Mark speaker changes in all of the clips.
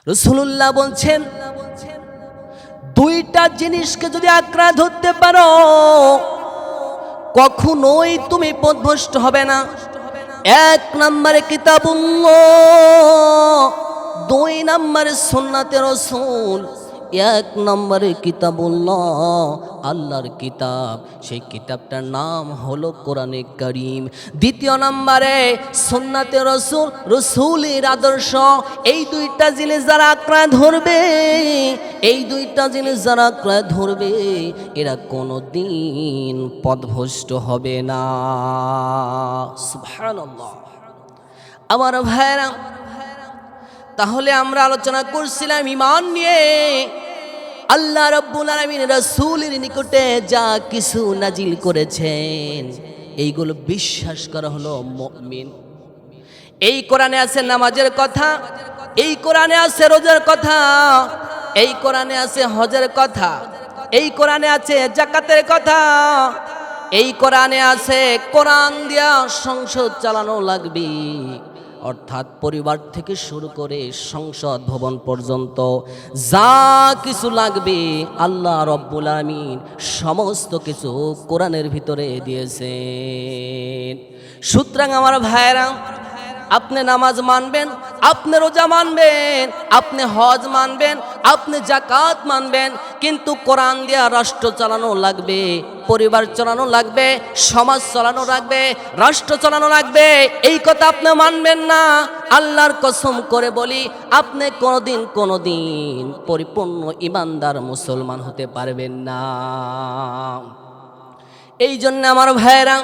Speaker 1: রাসূলুল্লাহ বলছেন, দুইটা জিনিসকে যদি আঁকড়া ধরতে পারো কখনোই তুমি পথভ্রষ্ট হবে না। এক নম্বরে কিতাবুল্লাহ, দুই নম্বরে সুন্নাতে রাসূল। এক নম্বরে কিতাবুল্লাহ, আল্লাহর কিতাব, সেই কিতাবটার নাম হলো কোরআনে কারীম। দ্বিতীয় নম্বরে সুন্নাতে রাসূল, রাসূলের আদর্শ। এই দুইটা জিনিস যারা আঁকড়া ধরবে, এই দুইটা জিনিস যারা আঁকড়া ধরবে, এরা কোনোদিন পথভ্রষ্ট হবে না। সুবহানাল্লাহ। আমার ভাইরা, তাহলে আমরা আলোচনা করছিলাম ঈমান নিয়ে। আল্লাহ রাব্বুল আলামিন রাসূলের নিকটে যা কিছু নাজিল করেছেন, এইগুলো বিশ্বাস করা হলো মুমিন। এই কোরআনে আছে নামাজের কথা, এই কোরআনে আছে রোজার কথা, এই কোরআনে আছে হজের কথা, এই কোরআনে আছে যাকাতের কথা, এই কোরআনে আছে কোরআন দিয়া সংসদ চালানো লাগবে। অর্থাৎ পরিবার থেকে শুরু করে সংসদ ভবন পর্যন্ত যা কিছু লাগবে আল্লাহ রাব্বুল আলামিন সমস্ত কিছু কোরআনের ভিতরে দিয়েছেন। সুতরাং আমার ভাইরা, আপনি নামাজ মানবেন, আপনি রোজা মানবেন, আপনি হজ মানবেন, আপনি যাকাত মানবেন, কিন্তু কোরআন দিয়া রাষ্ট্র চালানো লাগবে, পরিবার চালানো লাগবে, সমাজ চালানো লাগবে, রাষ্ট্র চালানো লাগবে, এই কথা আপনি মানবেন না। আল্লাহর কসম করে বলি, আপনি কোনোদিন পরিপূর্ণ ইমানদার মুসলমান হতে পারবেন না। এই জন্য আমার ভাইরা,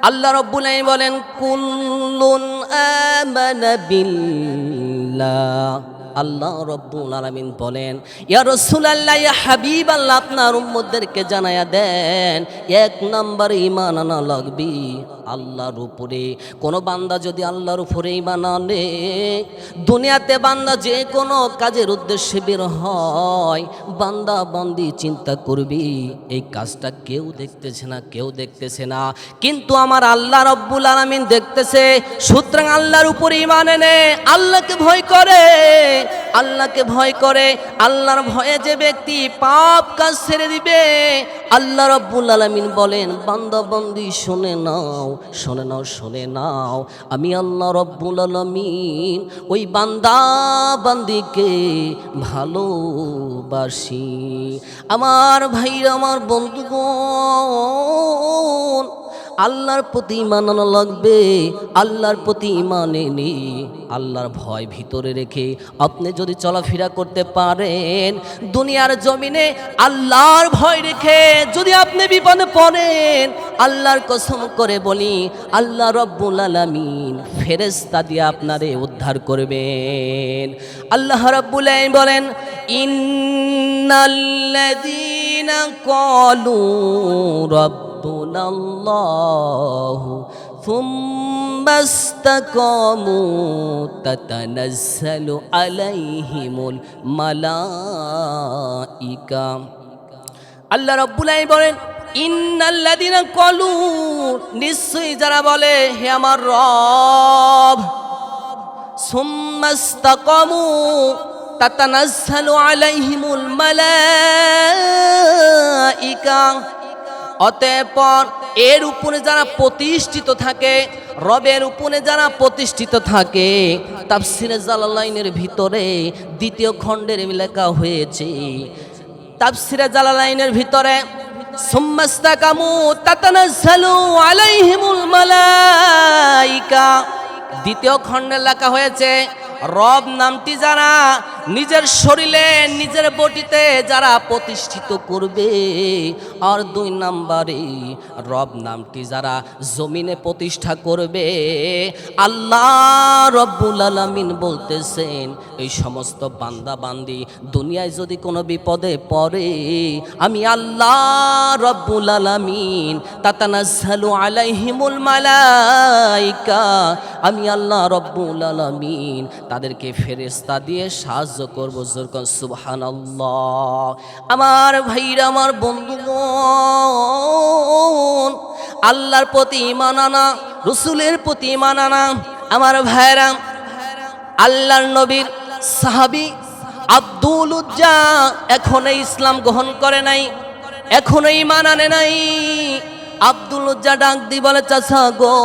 Speaker 1: আল্লাহ রাব্বুল আলামিন বলেন, কুল্লুন আমানা বিল্লাহ। আল্লাহ রাব্বুল আলামিন বলেন, ইয়া রাসূলুল্লাহ, ইয়া হাবিবাল্লাহ, আপনার উম্মতদেরকে জানায়া দেন, এক নম্বরে ঈমান আনা লাগবে আল্লাহর উপরে। কোন বান্দা যদি আল্লাহর উপরে ঈমান আনে, দুনিয়াতে বান্দা যে কোনো কাজের উদ্দেশ্যে বের হয়, বান্দা বান্দি চিন্তা করবি এই কাজটা কেউ দেখতেছে না, কেউ দেখতেছে না, কিন্তু আমার আল্লাহ রাব্বুল আলামিন দেখতেছে। সুতরাং আল্লাহর উপরে ঈমান এনে আল্লাহকে ভয় করে, আল্লাহকে ভয় করে, আল্লাহর ভয়ে যে ব্যক্তি পাপ কাজ ছেড়ে দিবে, আল্লাহ রাব্বুল আলামিন বলেন, বান্দা বান্দি শুনে নাও, শুনে নাও, শুনে নাও, আমি আল্লাহ রাব্বুল আলামিন ওই বান্দা বান্দিকে ভালোবাসি। আমার ভাইরা, আমার বন্ধুগণ, আল্লাহর প্রতি ঈমান আনা লাগবে। আল্লাহর প্রতি ঈমান এনে আল্লাহর ভয় ভিতরে রেখে আপনি যদি চলাফেরা করতে পারেন, দুনিয়ার জমিনে আল্লাহর ভয় রেখে যদি আপনি বিপদে পড়েন, আল্লাহর কসম করে বলি, আল্লাহ রাব্বুল আলামিন ফেরেশতা দিয়ে আপনারে উদ্ধার করবেন। আল্লাহ রাব্বুল আলামিন বলেন, ইন্নাল্লাযীনা ক্বালু রাব্বুনাল্লাহু থুম্মা ইসতাকামু তাতানাজ্জালু আলাইহিমুল মালাইকা। আল্লাহ রাব্বুল আলামিন বলেন, ইন্নাল্লাযীনা ক্বালু, নিশ্চয়ই যারা বলে হে আমার রব, সুম্মা ইসতাকামু তাতানাজ্জালু আলাইহিমুল মালাইকা, অতঃপর এর উপরে যারা প্রতিষ্ঠিত থাকে, রবের উপরে যারা প্রতিষ্ঠিত থাকে, তাফসিরে জালালাইনের ভিতরে দ্বিতীয় খণ্ডের লেখা হয়েছে, তাফসিরে জালালাইনের ভিতরে সুম্মা ইসতাকামু তাতানাজ্জালু আলাইহিমুল মালাইকা, দ্বিতীয় খণ্ডে লেখা হয়েছে রব নামটি যারা নিজের শরীরে, নিজের বডিতে যারা প্রতিষ্ঠিত করবে, আর দুই নম্বরে রব নামটি যারা জমিনে প্রতিষ্ঠা করবে। আল্লাহ রাব্বুল আলামিন বলতেছেন, এই সমস্ত বান্দা বান্দি দুনিয়ায় যদি কোনো বিপদে পড়ে, আমি আল্লাহ রাব্বুল আলামিন তাতানাজ্জালু আলাইহিমুল মালাইকা, আমি আল্লাহ রাব্বুল আলামিন তাদেরকে ফেরেশতা দিয়ে সাহায্য করব। সুবহানাল্লাহ। আমার ভাইরা, আমার বন্ধুগণ, আল্লাহর প্রতি ঈমান আনা, রাসূলের প্রতি ঈমান আনা। আমার ভাইরা, আল্লাহর নবীর সাহাবী আব্দুল উজ্জা এখনো ইসলাম গ্রহণ করে নাই, এখনো ঈমান আনে নাই। আব্দুল উজ্জা ডাক দি বলে, চাচা গো,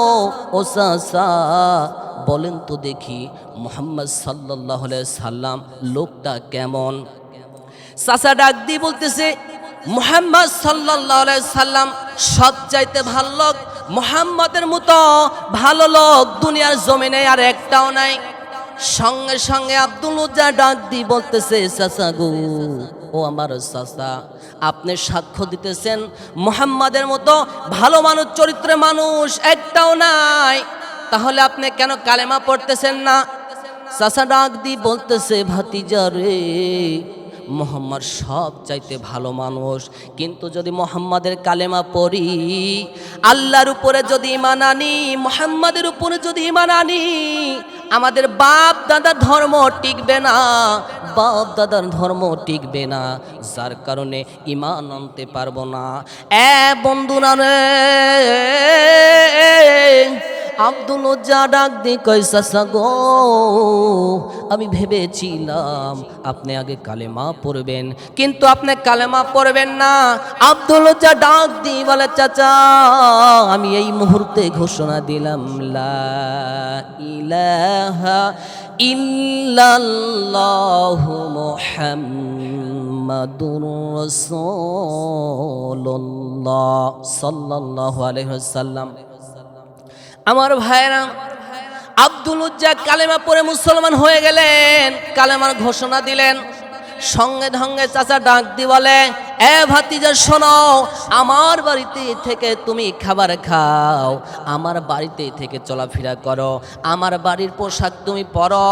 Speaker 1: ও চাচা বলেন তো দেখি মুহাম্মদ সাল্লাল্লাহু আলাইহি সাল্লাম লোকটা কেমন? চাচা ডাক দি বলতেছে, মুহাম্মদ সাল্লাল্লাহু আলাইহি সাল্লাম সবচাইতে ভালো লোক, মুহাম্মদের মতো ভালো লোক দুনিয়ার জমিনে আর একটাও নাই। সঙ্গে সঙ্গে আব্দুল উজ্জা ডাক দি বলতেছে, চাচা গো, ও আমার চাচা, আপনি সাক্ষ্য দিতেছেন মুহাম্মাদের মতো ভালো মানুষ, চরিত্রের মানুষ একটাও নাই, তাহলে আপনি কেন কালেমা পড়তেছেন না? চাচা ডাক দি বলতেছে, ভাতিজা রে, মুহাম্মদ সব চাইতে ভালো মানুষ, কিন্তু যদি মুহাম্মাদের কালেমা পড়ি, আল্লাহর উপরে যদি ঈমান আনি, মুহাম্মাদের উপরে যদি ঈমান আনি, আমাদের বাপ দাদার ধর্ম টিকবে না, বাপ দাদার ধর্ম টিকবে না, যার কারণে ঈমান আনতে পারবো না। বন্ধুরা রে, আব্দুল উজ্জা ডাক দি কই, চাচা গো, আমি ভেবেছিলাম আপনি আগে কালেমা পড়বেন, কিন্তু আপনি কালেমা পড়বেন না। আব্দুল উজ্জা ডাক দি বলে, চাচা আমি এই মুহূর্তে ঘোষণা দিলাম, লা ইলাহা ইল্লাল্লাহু মুহাম্মাদুর রাসূলুল্লাহ সাল্লাল্লাহু আলাইহি ওয়াসাল্লাম। আমার ভাইরা, আব্দুল উজ্জা কালেমা পড়ে মুসলমান হয়ে গেলেন, কালেমার ঘোষণা দিলেন। সঙ্গে সঙ্গে চাচা ডাক দি বলে, ভাতিজা শোনো, আমার বাড়িতে থেকে তুমি খাবার খাও, আমার বাড়িতে থেকে চলাফেরা করো, আমার বাড়ির পোশাক তুমি পরো।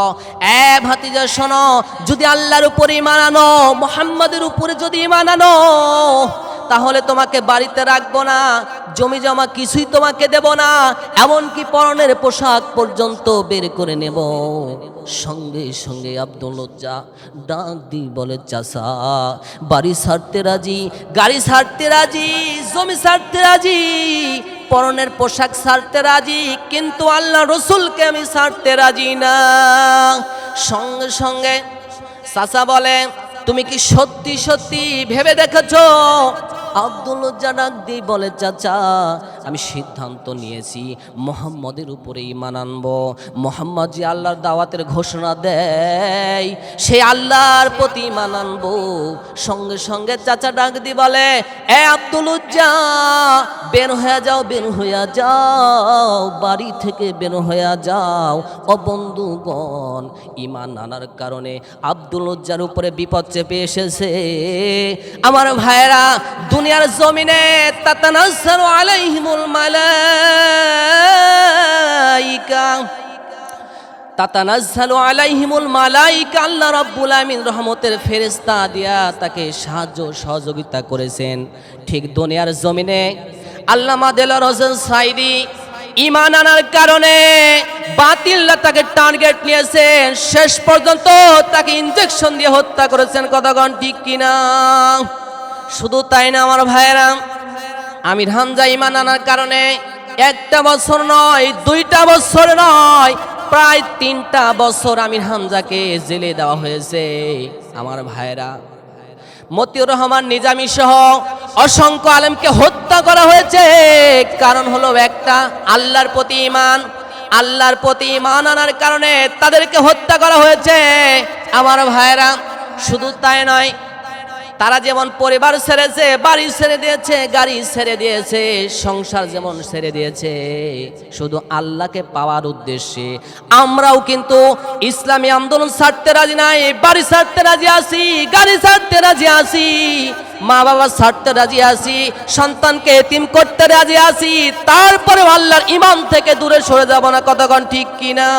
Speaker 1: ভাতিজা শোনো, যদি আল্লাহর উপরে ঈমান আনো, মুহাম্মাদের উপরে যদি ঈমান আনো, তাহলে তোমাকে বাড়িতে রাখবো না, জমি জমা কিছুই তোমাকে দেব না, এমনকি পরনের পোশাক পর্যন্ত বের করে নেব। সঙ্গে সঙ্গে আব্দুল উজ্জা ডাক দি বলে, চাচা বাড়ি ছাড়তে রাজি, গাড়ি ছাড়তে রাজি, জমি ছাড়তে রাজি, পরনের পোশাক ছাড়তে রাজি, কিন্তু আল্লাহ রসুলকে আমি ছাড়তে রাজি না। সঙ্গে সঙ্গে চাচা বলে, তুমি কি সত্যি সত্যি ভেবে দেখেছো? আব্দুল উজ্জা ডাক দি বলে, চাচা আমি সিদ্ধান্ত নিয়েছি মুহাম্মদের উপরে ঈমান আনবো। মুহাম্মদ যে আল্লাহর দাওয়াতের ঘোষণা দেয়, সেই আল্লাহর প্রতি ঈমান আনবো। সঙ্গে সঙ্গে চাচা ডাক দি বলে, আব্দুল উজ্জা বের হয়ে যাও, বের হয়ে যাও, বাড়ি থেকে বের হয়ে যাও। ও বন্ধুগণ, ঈমান আনার কারণে আব্দুল উজ্জার উপরে বিপদ চেপে এসেছে। আমার ভাইরা, দুনিয়ার জমিনে তাতানাজ্জালু আলাইহিমুল মালাইকা, তাতানাজ্জালু আলাইহিমুল মালাইকা, আল্লাহ রাব্বুল আমিন রহমতের ফেরেশতা দিয়া তাকে সাহায্য সহযোগিতা করেছেন। ঠিক দুনিয়ার জমিনে আল্লামা দেলোয়ার হোসেন সাঈদী ঈমান আনার কারণে বাতিলরা তাকে টার্গেট নিয়েছেন, শেষ পর্যন্ত তাকে ইনজেকশন দিয়ে হত্যা করেছেন। কতক্ষণ ঠিক কিনা? শুধু তাই না আমার ভাইয়েরা, আমির হামজা ঈমান আনার কারণে একটা বছর নয়, 2টা বছর নয়, প্রায় 3টা বছর আমির হামজাকে জেলে দেওয়া হয়েছে। আমার ভাইয়েরা, মতিউর রহমান নিজামী সহ অসংখ্য আলেমকে হত্যা করা হয়েছে। কারণ হলো একটা, আল্লাহর প্রতি ঈমান। আল্লাহর প্রতি ঈমান আনার কারণে তাদেরকে হত্যা করা হয়েছে। আমার ভাইয়েরা, শুধু তাই নয়, তারা যেমন পরিবার ছেড়েছে, বাড়ি ছেড়ে দিয়েছে, গাড়ি ছেড়ে দিয়েছে, সংসার যেমন ছেড়ে দিয়েছে, শুধু আল্লাহকে পাওয়ার উদ্দেশ্যে আমরাও কিন্তু ইসলামী আন্দোলন ছাড়তে রাজি নাই, বাড়ি ছাড়তে রাজি আছি, গাড়ি ছাড়তে রাজি আছি, মা বাবা ছাড়তে রাজি আছি, সন্তানকে এতিম করতে রাজি আছি, তারপরে আল্লাহর ঈমান থেকে দূরে সরে যাব না। কতক্ষণ ঠিক কিনা?